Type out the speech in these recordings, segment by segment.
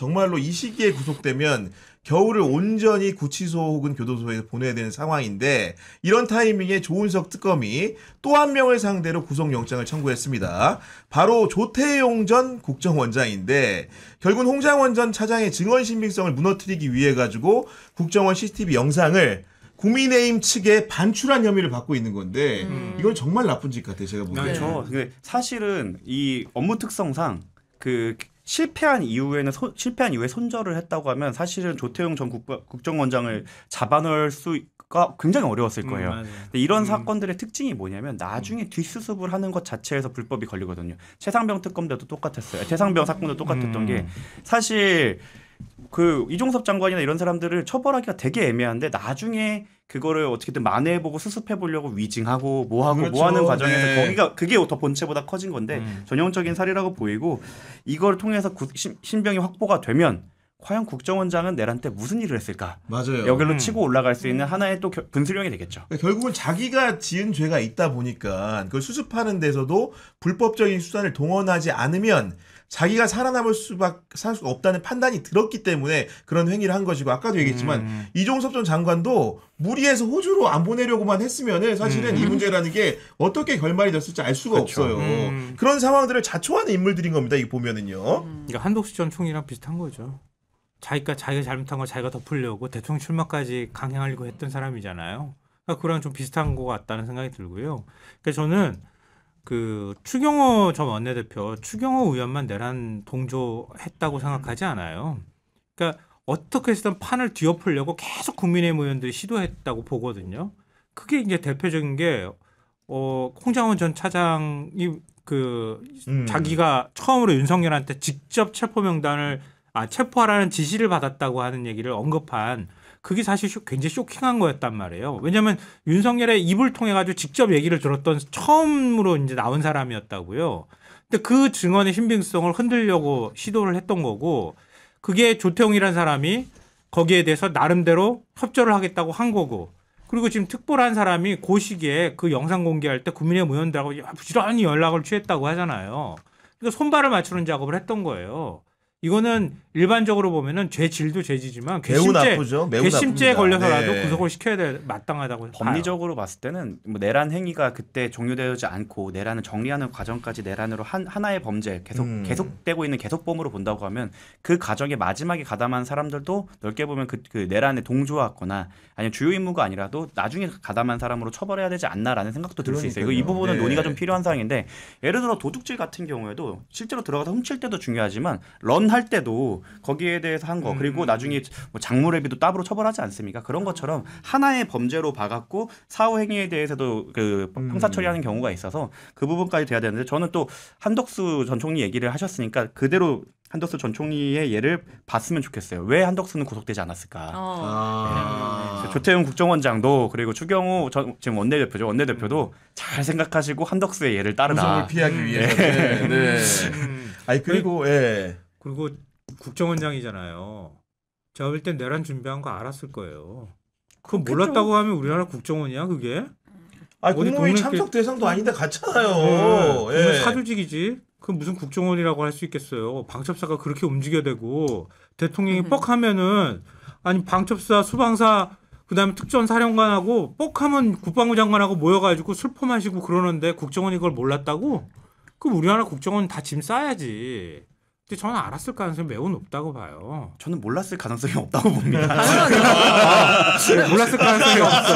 정말로 이 시기에 구속되면 겨울을 온전히 구치소 혹은 교도소에 보내야 되는 상황인데 이런 타이밍에 조은석 특검이 또 한 명을 상대로 구속영장을 청구했습니다. 바로 조태용 전 국정원장인데 결국은 홍장원 전 차장의 증언 신빙성을 무너뜨리기 위해 가지고 국정원 CCTV 영상을 국민의힘 측에 반출한 혐의를 받고 있는 건데 이건 정말 나쁜 짓 같아요. 제가 보기에는. 그렇죠. 사실은 이 업무 특성상 그 실패한 이후에 손절을 했다고 하면 사실은 조태용 전 국정원장을 잡아넣을 수가 굉장히 어려웠을 거예요. 근데 이런 사건들의 특징이 뭐냐면 나중에 뒷수습을 하는 것 자체에서 불법이 걸리거든요. 최상병 특검 때도 똑같았어요. 최상병 사건도 똑같았던 게 사실 그 이종섭 장관이나 이런 사람들을 처벌하기가 되게 애매한데 나중에 그거를 어떻게든 만회해보고 수습해보려고 위증하고 뭐하고 그렇죠. 뭐하는 과정에서 네. 그게 더 본체보다 커진 건데 전형적인 사례라고 보이고 이걸 통해서 신병이 확보가 되면 과연 국정원장은 내란 때 무슨 일을 했을까? 맞아요. 여기로 치고 올라갈 수 있는 하나의 또 분수령이 되겠죠. 그러니까 결국은 자기가 지은 죄가 있다 보니까 그걸 수습하는 데서도 불법적인 수단을 동원하지 않으면 자기가 살 수가 없다는 판단이 들었기 때문에 그런 행위를 한 것이고 아까도 얘기했지만 이종섭 전 장관도 무리해서 호주로 안 보내려고만 했으면은 사실은 이 문제라는 게 어떻게 결말이 됐을지 알 수가 그렇죠. 없어요. 그런 상황들을 자초하는 인물들인 겁니다. 이거 보면은요. 그러니까 한덕수 전 총리랑 비슷한 거죠. 자기가 잘못한 걸 자기가 덮으려고 대통령 출마까지 강행하려고 했던 사람이잖아요. 그러니까 그랑 좀 비슷한 것 같다는 생각이 들고요. 그러니까 저는 그 추경호 전 원내대표, 추경호 의원만 내란 동조했다고 생각하지 않아요. 그러니까 어떻게 해서든 판을 뒤엎으려고 계속 국민의힘 의원들이 시도했다고 보거든요. 그게 이제 대표적인 게 홍장원 전 차장이 자기가 처음으로 윤석열한테 직접 체포하라는 지시를 받았다고 하는 얘기를 언급한 그게 사실 굉장히 쇼킹한 거였단 말이에요. 왜냐하면 윤석열의 입을 통해 가지고 직접 얘기를 들었던 처음으로 이제 나온 사람이었다고요. 근데 그 증언의 신빙성을 흔들려고 시도를 했던 거고 그게 조태용이라는 사람이 거기에 대해서 나름대로 협조를 하겠다고 한 거고 그리고 지금 특보라는 사람이 그 시기에 그 영상 공개할 때 국민의힘 의원들하고 부지런히 연락을 취했다고 하잖아요. 그러니까 손발을 맞추는 작업을 했던 거예요. 이거는 일반적으로 보면은 죄질도 죄지지만 괘씸죄에 걸려서라도 네. 구속을 시켜야 돼 마땅하다고 법리적으로 봤을 때는 뭐 내란 행위가 그때 종료되지 않고 내란을 정리하는 과정까지 내란으로 하나의 범죄 계속되고 있는 계속범으로 본다고 하면 그 과정의 마지막에 가담한 사람들도 넓게 보면 그 내란에 동조했거나 아니면 주요 임무가 아니라도 나중에 가담한 사람으로 처벌해야 되지 않나라는 생각도 들 수 있어요. 이 부분은 논의가 좀 필요한 사항인데 예를 들어 도둑질 같은 경우에도 실제로 들어가서 훔칠 때도 중요하지만 할 때도 거기에 대해서 한 거 그리고 나중에 뭐 작물회비도 따로 처벌하지 않습니까? 그런 것처럼 하나의 범죄로 봐갖고 사후 행위에 대해서도 그 형사 처리하는 경우가 있어서 그 부분까지 돼야 되는데 저는 또 한덕수 전 총리 얘기를 하셨으니까 그대로 한덕수 전 총리의 예를 봤으면 좋겠어요. 왜 한덕수는 구속되지 않았을까? 조태용 국정원장도 그리고 추경호 지금 원내대표도 잘 생각하시고 한덕수의 예를 따르라. 구속을 피하기 위해서. 네. 아니 그리고 그리고 국정원장이잖아요. 제가 볼 땐 내란 준비한 거 알았을 거예요. 그거 몰랐다고 하면 우리나라 국정원이야 그게? 국무회의 참석 대상도 아닌데 갔잖아요. 사조직이지. 그 무슨 국정원이라고 할 수 있겠어요. 방첩사가 그렇게 움직여대고 대통령이 뻑하면은 아니 방첩사 수방사 그다음에 특전사령관하고 뻑하면 국방부 장관하고 모여가지고 술 퍼마시고 그러는데 국정원이 그걸 몰랐다고? 그럼 우리나라 국정원 다 짐 싸야지. 근데 저는 알았을 가능성이 매우 높다고 봐요. 저는 몰랐을 가능성이 없다고 봅니다. 몰랐을 가능성이 없어.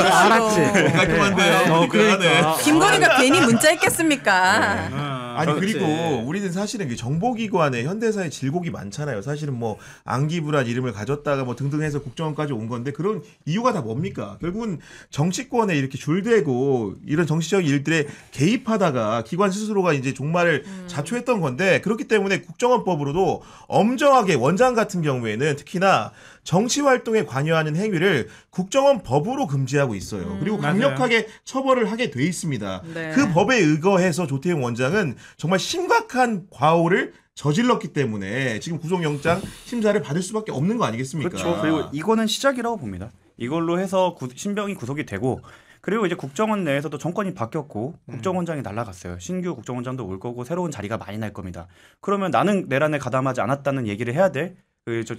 알았지. 깔끔한데요. 그러니까. 김건희가 괜히 문자했겠습니까? 아니 그리고 우리는 사실은 정보기관에 현대사의 질곡이 많잖아요. 사실은 뭐 안기부란 이름을 가졌다가 뭐 등등해서 국정원까지 온 건데 그런 이유가 다 뭡니까? 결국은 정치권에 이렇게 줄대고 이런 정치적 일들에 개입하다가 기관 스스로가 이제 종말을 자초했던 건데 그렇기 때문에 국정원법으로도 엄정하게 원장 같은 경우에는 특히나 정치 활동에 관여하는 행위를 국정원 법으로 금지하고 있어요. 그리고 강력하게 처벌을 하게 돼 있습니다. 네. 그 법에 의거해서 조태용 원장은 정말 심각한 과오를 저질렀기 때문에 지금 구속영장 심사를 받을 수밖에 없는 거 아니겠습니까? 그렇죠. 그리고 이거는 시작이라고 봅니다. 이걸로 해서 신병이 구속이 되고 그리고 이제 국정원 내에서도 정권이 바뀌었고 국정원장이 날아갔어요. 신규 국정원장도 올 거고 새로운 자리가 많이 날 겁니다. 그러면 나는 내란에 가담하지 않았다는 얘기를 해야 될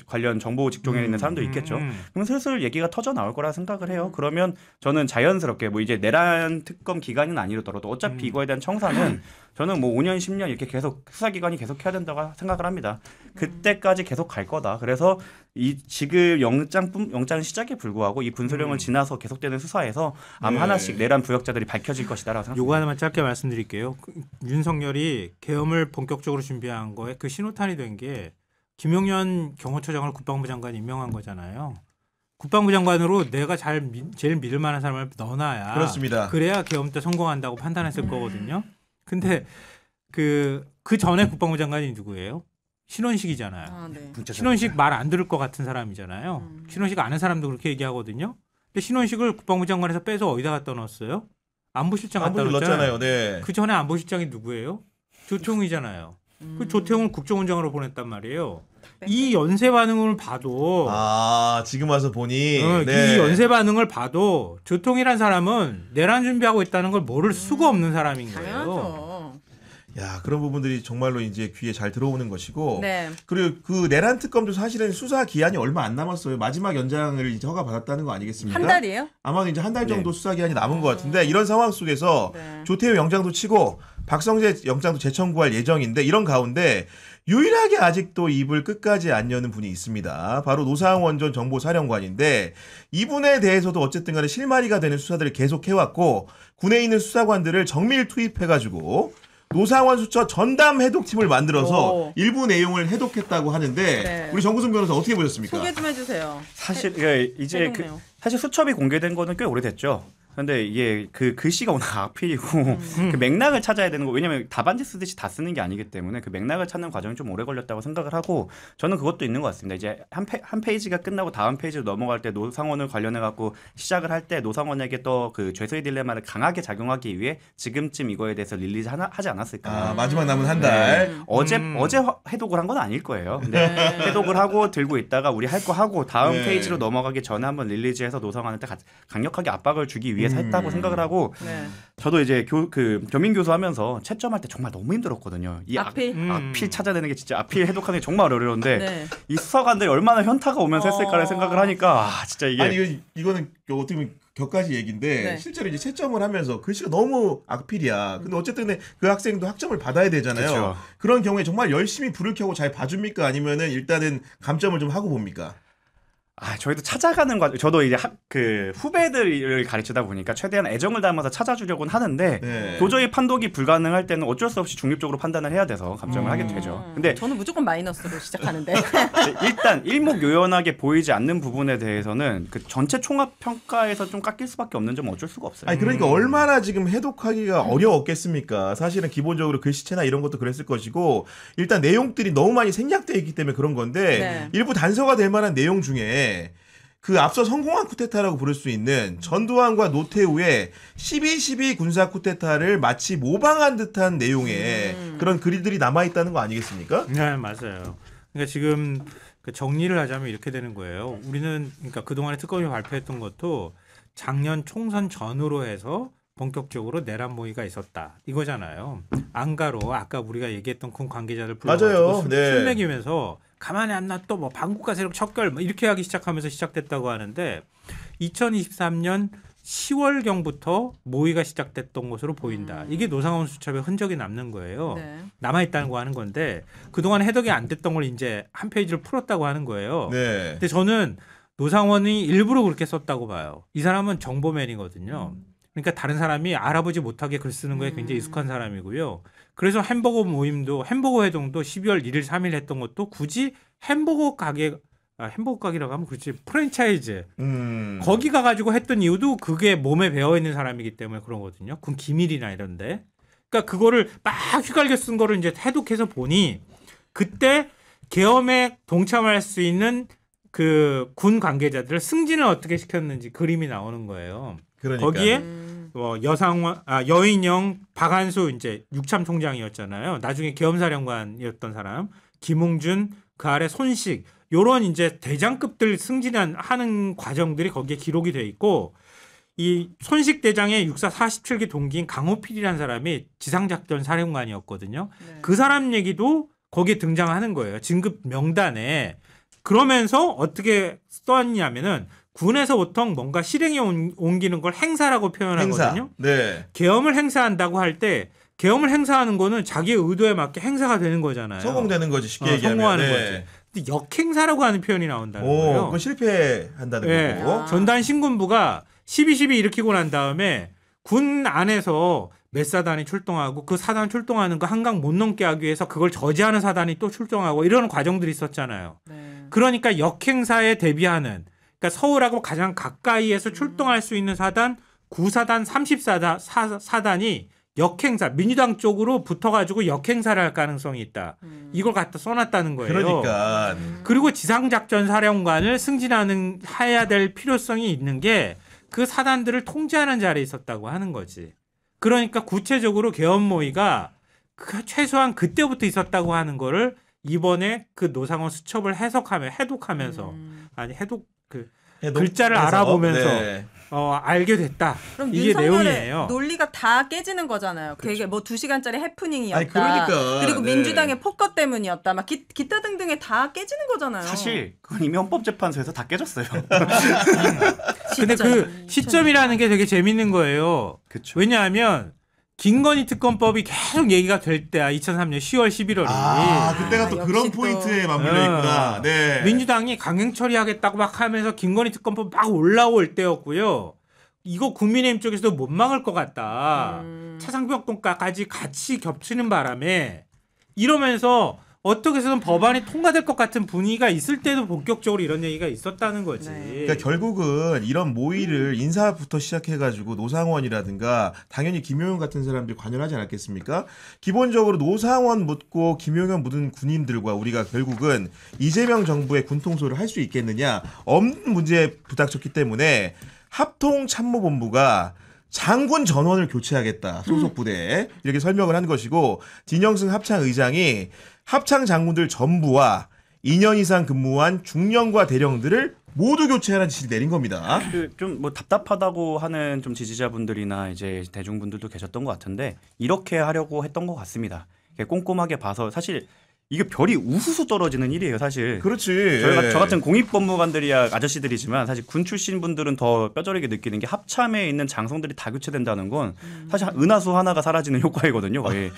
관련 정보 직종에 있는 사람도 있겠죠. 그럼 슬슬 얘기가 터져 나올 거라 생각을 해요. 그러면 저는 자연스럽게 뭐 이제 내란 특검 기간은 아니더라도 어차피 이거에 대한 청사는 저는 뭐 5년 10년 이렇게 계속 수사기관이 계속 해야 된다고 생각을 합니다. 그때까지 계속 갈 거다. 그래서 이 지금 영장 시작에 불구하고 이 분수령을 지나서 계속되는 수사에서 아마 하나씩 내란 부역자들이 밝혀질 것이다라고 생각합니다. 요거 하나만 짧게 말씀드릴게요. 윤석열이 계엄을 본격적으로 준비한 거에 그 신호탄이 된 게 김용현 경호처장을 국방부 장관이 임명한 거잖아요. 국방부 장관으로 내가 제일 믿을 만한 사람을 넣어놔야 그렇습니다. 그래야 계엄 때 성공한다고 판단했을 거거든요. 근데 그 전에 국방부 장관이 누구예요? 신원식이잖아요. 아, 네. 신원식 말 안 들을 것 같은 사람이잖아요. 신원식 아는 사람도 그렇게 얘기하거든요. 근데 신원식을 국방부 장관에서 빼서 어디다 갖다 넣었어요? 안보실장 갖다 넣었잖아요. 넣었잖아요. 네. 그 전에 안보실장이 누구예요? 조태웅이잖아요. 그 조태웅을 국정원장으로 보냈단 말이에요. 이 연쇄 반응을 봐도 지금 와서 보니 이 연쇄 반응을 봐도 조통이란 사람은 내란 준비하고 있다는 걸 모를 수가 없는 사람인 거예요. 당연하죠. 야, 그런 부분들이 정말로 이제 귀에 잘 들어오는 것이고 네. 그리고 그 내란 특검도 사실은 수사 기한이 얼마 안 남았어요. 마지막 연장을 이제 허가 받았다는 거 아니겠습니까? 한 달이에요? 아마 이제 한 달 정도 수사 기한이 남은 것 같은데 이런 상황 속에서 네. 조태우 영장도 치고 박성재 영장도 재청구할 예정인데 이런 가운데 유일하게 아직도 입을 끝까지 안 여는 분이 있습니다. 바로 노상원 전 정보사령관인데 이분에 대해서도 어쨌든 간에 실마리가 되는 수사들을 계속 해왔고 군에 있는 수사관들을 정밀 투입해가지고 노상원 수처 전담 해독팀을 만들어서 오. 일부 내용을 해독했다고 하는데 네. 우리 정구승 변호사 어떻게 보셨습니까? 소개 좀 해주세요. 사실 이제 해독 내용. 사실 수첩이 공개된 거는 꽤 오래됐죠. 근데 이게 그 글씨가 워낙 악필이고 그 맥락을 찾아야 되는 거 왜냐면 답안지 쓰듯이 다 쓰는 게 아니기 때문에 그 맥락을 찾는 과정이 좀 오래 걸렸다고 생각을 하고 저는 그것도 있는 것 같습니다. 이제 한 페이지가 끝나고 다음 페이지로 넘어갈 때 노상원을 관련해 갖고 시작을 할 때 노상원에게 또 그 죄수의 딜레마를 강하게 작용하기 위해 지금쯤 이거에 대해서 릴리즈 하지 않았을까. 마지막 남은 한 달. 어제 해독을 한 건 아닐 거예요. 근데 해독을 하고 들고 있다가 우리 할 거 하고 다음 네. 페이지로 넘어가기 전에 한번 릴리즈해서 노상원한테 강력하게 압박을 주기 위해서 했다고 생각을 하고 네. 저도 이제 교민 교수 하면서 채점할 때 정말 너무 힘들었거든요. 이 악필 찾아내는 게 진짜 악필 해독하는 게 정말 어려운데 네. 이 수사관들이 얼마나 현타가 오면서 했을까를 생각을 하니까 진짜 이게 아니 이거는 어떻게 보면 격가지 얘기인데 네. 실제로 이제 채점을 하면서 글씨가 너무 악필이야. 근데 어쨌든 그 학생도 학점을 받아야 되잖아요. 그쵸. 그런 경우에 정말 열심히 불을 켜고 잘 봐줍니까? 아니면은 일단은 감점을 좀 하고 봅니까? 저희도 찾아가는 과정, 저도 이제 그 후배들을 가르치다 보니까 최대한 애정을 담아서 찾아주려고는 하는데 네. 도저히 판독이 불가능할 때는 어쩔 수 없이 중립적으로 판단을 해야 돼서 감점을 하게 되죠. 근데 저는 무조건 마이너스로 시작하는데. 일단 일목요연하게 보이지 않는 부분에 대해서는 그 전체 총합 평가에서 좀 깎일 수밖에 없는 점은 어쩔 수가 없어요. 아니 그러니까 얼마나 지금 해독하기가 어려웠겠습니까? 사실은 기본적으로 글씨체나 이런 것도 그랬을 것이고 일단 내용들이 너무 많이 생략되어 있기 때문에 그런 건데 네. 일부 단서가 될 만한 내용 중에 그 앞서 성공한 쿠데타라고 부를 수 있는 전두환과 노태우의 12.12 군사 쿠데타를 마치 모방한 듯한 내용의 그런 글들이 남아있다는 거 아니겠습니까? 네, 맞아요. 그러니까 지금 그 정리를 하자면 이렇게 되는 거예요. 우리는 그러니까 그동안에 특검이 발표했던 것도 작년 총선 전후로 해서 본격적으로 내란 모의가 있었다 이거잖아요. 안가로 아까 우리가 얘기했던 군 관계자들 불러가지고 술 먹이면서 가만히 안 놔둬 뭐 반국가 세력 척결 뭐 이렇게 하기 시작하면서 시작됐다고 하는데 2023년 10월경부터 모의가 시작됐던 것으로 보인다. 이게 노상원 수첩에 흔적이 남는 거예요. 네. 남아있다고 하는 건데 그동안 해독이 안 됐던 걸 이제 한 페이지를 풀었다고 하는 거예요. 네. 근데 저는 노상원이 일부러 그렇게 썼다고 봐요. 이 사람은 정보맨이거든요. 그러니까 다른 사람이 알아보지 못하게 글 쓰는 거에 굉장히 익숙한 사람이고요. 그래서 햄버거 회동도 12월 1일 3일 했던 것도 굳이 햄버거 가게라고 하면 그렇지 프랜차이즈 거기 가가지고 했던 이유도 그게 몸에 배어있는 사람이기 때문에 그런 거거든요. 군 기밀이나 이런데. 그러니까 그거를 막 휘갈겨 쓴 거를 이제 해독해서 보니 그때 계엄에 동참할 수 있는 그 군 관계자들을 승진을 어떻게 시켰는지 그림이 나오는 거예요. 그러니까. 거기에 여인영, 박한수 이제 육참 총장이었잖아요. 나중에 계엄사령관이었던 사람, 김웅준, 그 아래 손식 요런 이제 대장급들 승진하는 과정들이 거기에 기록이 돼 있고 이 손식 대장의 육사 47기 동기인 강호필이라는 사람이 지상작전 사령관이었거든요. 네. 그 사람 얘기도 거기에 등장하는 거예요. 진급 명단에. 그러면서 어떻게 써왔냐면은 군에서 보통 뭔가 실행에 옮기는 걸 행사라고 표현하거든요. 행사. 네. 계엄을 행사한다고 할 때 계엄을 행사하는 거는 자기의 의도에 맞게 행사가 되는 거잖아요. 성공되는 거지 쉽게 얘기하면. 성공하는 네. 거지. 근데 역행사라고 하는 표현이 나온다는 오, 거예요. 그건 실패한다는 네. 거고. 아. 전단 신군부가 12.12 일으키고 난 다음에 군 안에서 몇 사단이 출동하고 그 사단 출동하는 거 한강 못 넘게 하기 위해서 그걸 저지하는 사단이 또 출동하고 이런 과정들이 있었잖아요. 네. 그러니까 역행사에 대비하는 그러니까 서울하고 가장 가까이에서 출동할 수 있는 사단 9사단 30사단이 역행사 민주당 쪽으로 붙어가지고 역행사를 할 가능성이 있다. 이걸 갖다 써놨다는 거예요. 그러니까 그리고 지상작전사령관을 해야 될 필요성이 있는 게 그 사단들을 통제하는 자리에 있었다고 하는 거지. 그러니까 구체적으로 계엄 모의가 최소한 그때부터 있었다고 하는 거를 이번에 그 노상원 수첩을 해독하면서 아니 글자를 해서, 알아보면서 네. 알게 됐다. 그럼 이게 윤석열의 내용이에요. 논리가 다 깨지는 거잖아요. 그게 뭐 2시간짜리 해프닝이었다. 아니, 그러니까. 그리고 네. 민주당의 폭거 때문이었다. 막 기타 등등에 다 깨지는 거잖아요. 사실 그건 이미 헌법재판소에서 다 깨졌어요. 근데 진짜 그 시점이라는 게 되게 재밌는 거예요. 그쵸. 왜냐하면 김건희 특검법이 계속 얘기가 될 때야. 2003년 10월 11월이. 아, 그때가 또 역시 그런 또. 포인트에 맞물려 있구나. 네. 민주당이 강행 처리하겠다고 막 하면서 김건희 특검법 막 올라올 때였고요. 이거 국민의힘 쪽에서도 못 막을 것 같다. 차상병동까지 같이 겹치는 바람에 이러면서 어떻게 해서든 법안이 통과될 것 같은 분위기가 있을 때도 본격적으로 이런 얘기가 있었다는 거지. 네. 그러니까 결국은 이런 모의를 인사부터 시작해가지고 노상원이라든가 당연히 김용현 같은 사람들이 관여하지 않았겠습니까? 기본적으로 노상원 묻고 김용현 묻은 군인들과 우리가 결국은 이재명 정부의 군통수를 할 수 있겠느냐 없는 문제에 부닥쳤기 때문에 합동참모본부가 장군 전원을 교체하겠다 소속 부대에 이렇게 설명을 한 것이고 진영승 합창 의장이 합창 장군들 전부와 2년 이상 근무한 중령과 대령들을 모두 교체하라는 지시를 내린 겁니다. 좀 뭐 답답하다고 하는 좀 지지자분들이나 이제 대중분들도 계셨던 것 같은데 이렇게 하려고 했던 것 같습니다. 꼼꼼하게 봐서 사실 이게 별이 우수수 떨어지는 일이에요, 사실. 그렇지. 저 같은 공익법무관들이야 아저씨들이지만 사실 군 출신 분들은 더 뼈저리게 느끼는 게 합참에 있는 장성들이 다 교체된다는 건 사실 은하수 하나가 사라지는 효과이거든요, 거의.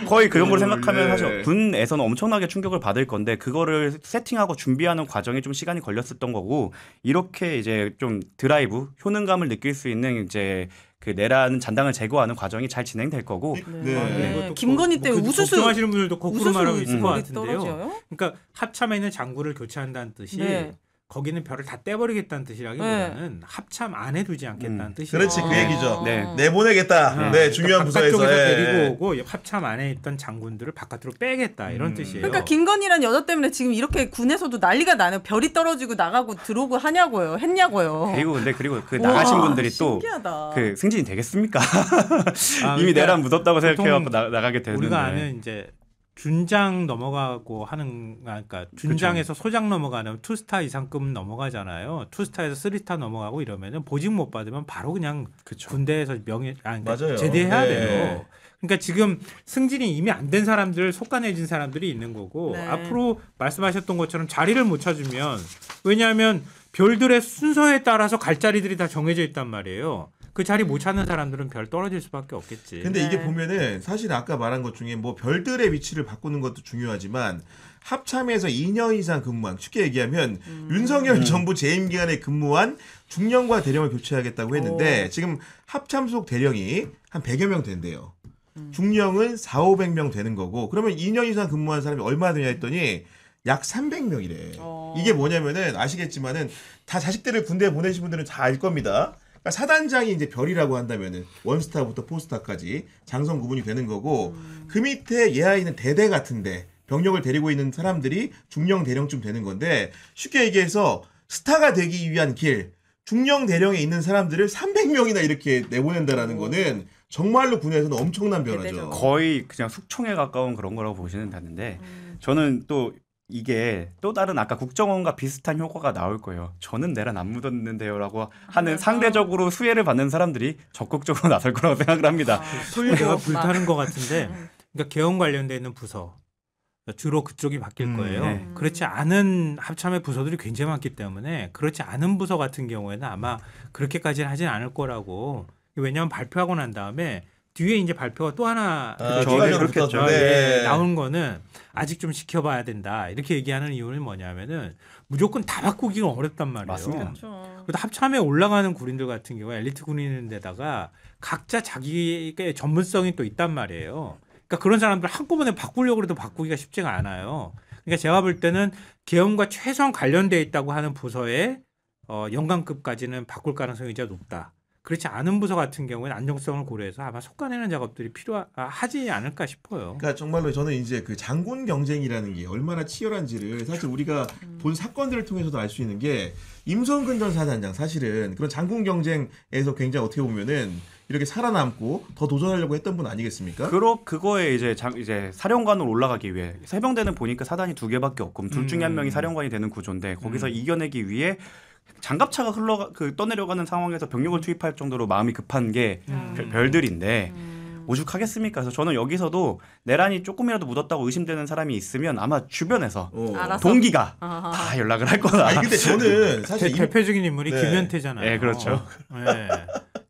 거의 그 정도로 생각하면 네. 사실 군에서는 엄청나게 충격을 받을 건데 그거를 세팅하고 준비하는 과정에 좀 시간이 걸렸었던 거고 이렇게 이제 좀 드라이브 효능감을 느낄 수 있는 이제 그 내란 잔당을 제거하는 과정이 잘 진행될 거고 네. 이것도 김건희 때문에 그 우수수 걱정하시는 분들도 거꾸로 말하고 있을 것 물이 같은데요. 떨어져요? 그러니까 합참에 있는 장구를 교체한다는 뜻이 네. 거기는 별을 다 떼버리겠다는 뜻이라기보다는 합참 안에 두지 않겠다는 뜻이에요. 그렇지 그 아. 얘기죠. 네. 내보내겠다. 네, 중요한 부서에서. 바깥쪽에서 예. 데리고 오고 합참 안에 있던 장군들을 바깥으로 빼겠다 이런 뜻이에요. 그러니까 김건희란 여자 때문에 지금 이렇게 군에서도 난리가 나네요. 별이 떨어지고 나가고 들어오고 하냐고요. 했냐고요. 그리고 그 나가신 우와, 분들이 또 신기하다. 그 승진이 되겠습니까? 그러니까 이미 내란 묻었다고 생각해갖고 보통 나가게 되는데 우리가 아는 이제 준장 넘어가고 그러니까 준장에서 소장 넘어가는 투스타 이상급 넘어가잖아요. 투스타에서 쓰리스타 넘어가고 이러면은 보직 못 받으면 바로 그냥 그쵸. 군대에서 그러니까 맞아요. 제대해야 네. 돼요. 그러니까 지금 승진이 이미 안 된 사람들 속간해진 사람들이 있는 거고 네. 앞으로 말씀하셨던 것처럼 자리를 못 찾으면 왜냐하면 별들의 순서에 따라서 갈 자리들이 다 정해져 있단 말이에요. 그 자리 못 찾는 사람들은 별 떨어질 수밖에 없겠지. 근데 이게 네. 보면은 사실 아까 말한 것 중에 뭐 별들의 위치를 바꾸는 것도 중요하지만 합참에서 2년 이상 근무한 쉽게 얘기하면 윤석열 정부 재임 기간에 근무한 중령과 대령을 교체하겠다고 했는데 지금 합참 속 대령이 한 100여 명 된대요. 중령은 4,500명 되는 거고 그러면 2년 이상 근무한 사람이 얼마나 되냐 했더니 약 300명이래. 이게 뭐냐면은 아시겠지만은 다 자식들을 군대에 보내신 분들은 다 알 겁니다. 그러니까 사단장이 이제 별이라고 한다면은 원스타부터 포스타까지 장성 구분이 되는 거고 그 밑에 예하 있는 대대 같은데 병력을 데리고 있는 사람들이 중령 대령쯤 되는 건데 쉽게 얘기해서 스타가 되기 위한 길 중령 대령에 있는 사람들을 300명이나 이렇게 내보낸다라는 거는 정말로 군에서는 엄청난 변화죠. 대대적으로. 거의 그냥 숙청에 가까운 그런 거라고 보시면 되는데 저는 또 이게 또 다른 아까 국정원과 비슷한 효과가 나올 거예요. 저는 내란 안 묻었는데요라고 하는 상대적으로 수혜를 받는 사람들이 적극적으로 나설 거라고 생각을 합니다. 소유가 불타는 것 같은데, 그러니까 개헌 관련돼 있는 부서 주로 그쪽이 바뀔 거예요. 네. 그렇지 않은 합참의 부서들이 굉장히 많기 때문에 그렇지 않은 부서 같은 경우에는 아마 그렇게까지는 하진 않을 거라고. 왜냐하면 발표하고 난 다음에 뒤에 이제 발표가 또 하나 그렇겠죠. 나온 거는 아직 좀 지켜봐야 된다. 이렇게 얘기하는 이유는 뭐냐면은 무조건 다 바꾸기가 어렵단 말이에요. 맞습니다. 그렇죠. 그래도 합참에 올라가는 군인들 같은 경우에 엘리트 군인인데다가 각자 자기의 전문성이 또 있단 말이에요. 그러니까 그런 사람들 한꺼번에 바꾸려고 해도 바꾸기가 쉽지가 않아요. 그러니까 제가 볼 때는 계엄과 최소한 관련돼 있다고 하는 부서의 연관급까지는 바꿀 가능성이 이제 높다. 그렇지 않은 부서 같은 경우에는 안정성을 고려해서 아마 속아내는 작업들이 필요하지 않을까 싶어요. 그러니까 정말로 저는 이제 그 장군 경쟁이라는 게 얼마나 치열한지를 사실 우리가 본 사건들을 통해서도 알 수 있는 게 임성근 전 사단장 사실은 그런 장군 경쟁에서 굉장히 어떻게 보면은 이렇게 살아남고 더 도전하려고 했던 분 아니겠습니까? 그거에 이제 사령관으로 올라가기 위해 해병대는 보니까 사단이 2개밖에 없고 둘 중에 한 명이 사령관이 되는 구조인데 거기서 이겨내기 위해 장갑차가 떠내려가는 상황에서 병력을 투입할 정도로 마음이 급한 게 별들인데 오죽하겠습니까? 그래서 저는 여기서도 내란이 조금이라도 묻었다고 의심되는 사람이 있으면 아마 주변에서 알아서. 동기가 다 연락을 할 거다. 아니 근데 저는 사실 대표적인 인물이 네. 김현태잖아요. 네, 그렇죠. 네.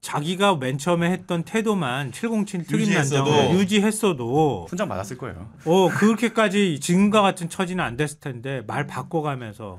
자기가 맨 처음에 했던 태도만 707 유지했어도. 특임단장을 유지했어도 훈장 받았을 거예요. 그렇게까지 지금과 같은 처지는 안 됐을 텐데 말 바꿔가면서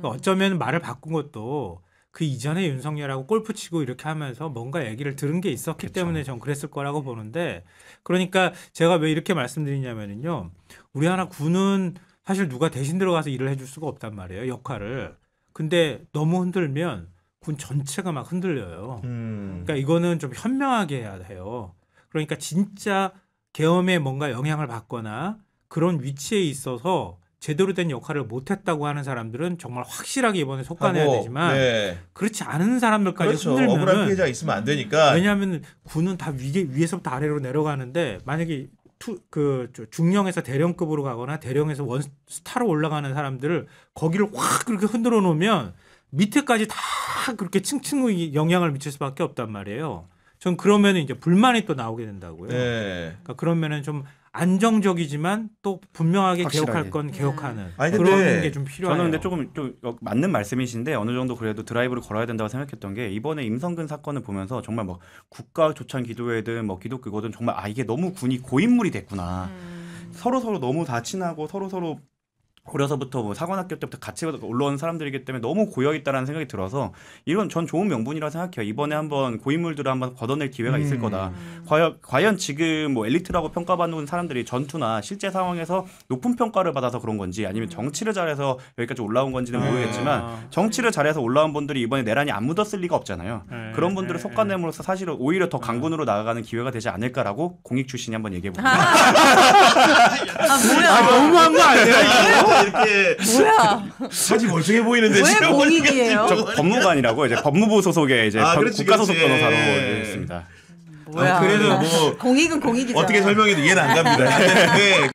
어쩌면 말을 바꾼 것도 그 이전에 윤석열하고 골프 치고 이렇게 하면서 뭔가 얘기를 들은 게 있었기 때문에 전 그랬을 거라고 보는데 그러니까 제가 왜 이렇게 말씀드리냐면요. 우리 하나 군은 사실 누가 대신 들어가서 일을 해줄 수가 없단 말이에요. 역할을. 근데 너무 흔들면 군 전체가 막 흔들려요. 그러니까 이거는 좀 현명하게 해야 해요. 그러니까 진짜 계엄에 뭔가 영향을 받거나 그런 위치에 있어서 제대로 된 역할을 못했다고 하는 사람들은 정말 확실하게 이번에 속아내야 하고, 되지만 네. 그렇지 않은 사람들까지 그렇죠. 억울한 흔들면은 피해자가 있으면 안 되니까. 왜냐하면 군은 다 위에서부터 아래로 내려가는데 만약에 중령에서 대령급으로 가거나 대령에서 원스타로 올라가는 사람들을 거기를 확 그렇게 흔들어 놓으면 밑에까지 다 그렇게 층층의 영향을 미칠 수밖에 없단 말이에요. 전 그러면 이제 불만이 또 나오게 된다고요. 네. 그러니까 그러면은 좀 안정적이지만 또 분명하게 확실하게. 개혁할 건 개혁하는 아니, 근데 그런 게 좀 필요해요. 저는 근데 조금 좀 맞는 말씀이신데 어느 정도 그래도 드라이브를 걸어야 된다고 생각했던 게 이번에 임성근 사건을 보면서 정말 뭐 국가 조찬 기도회든 뭐 기독교거든 정말 이게 너무 군이 고인물이 됐구나. 서로 너무 다 친하고 서로 어려서부터 뭐 사관학교 때부터 같이 올라온 사람들이기 때문에 너무 고여있다라는 생각이 들어서 이건 전 좋은 명분이라고 생각해요. 이번에 한번 고인물들을 한번 걷어낼 기회가 있을 거다. 과연 지금 뭐 엘리트라고 평가받는 사람들이 전투나 실제 상황에서 높은 평가를 받아서 그런 건지 아니면 정치를 잘해서 여기까지 올라온 건지는 모르겠지만 정치를 잘해서 올라온 분들이 이번에 내란이 안 묻었을 리가 없잖아요. 그런 분들을 속아냄으로써 사실은 오히려 더 강군으로 나아가는 기회가 되지 않을까라고 공익 출신이 한번 얘기해봅니다. 뭐야? 너무한 거 아니에요? 이렇게 뭐야? 사지 멀쩡해 보이는데 왜 지금 공익이에요? 저 법무관이라고 이제 법무부 소속의 이제 그렇지, 국가 소속 그렇지. 변호사로 예. 있습니다. 뭐야? 그래도 뭐 공익은 공익이잖아. 어떻게 설명해도 이해는 안 갑니다. 네.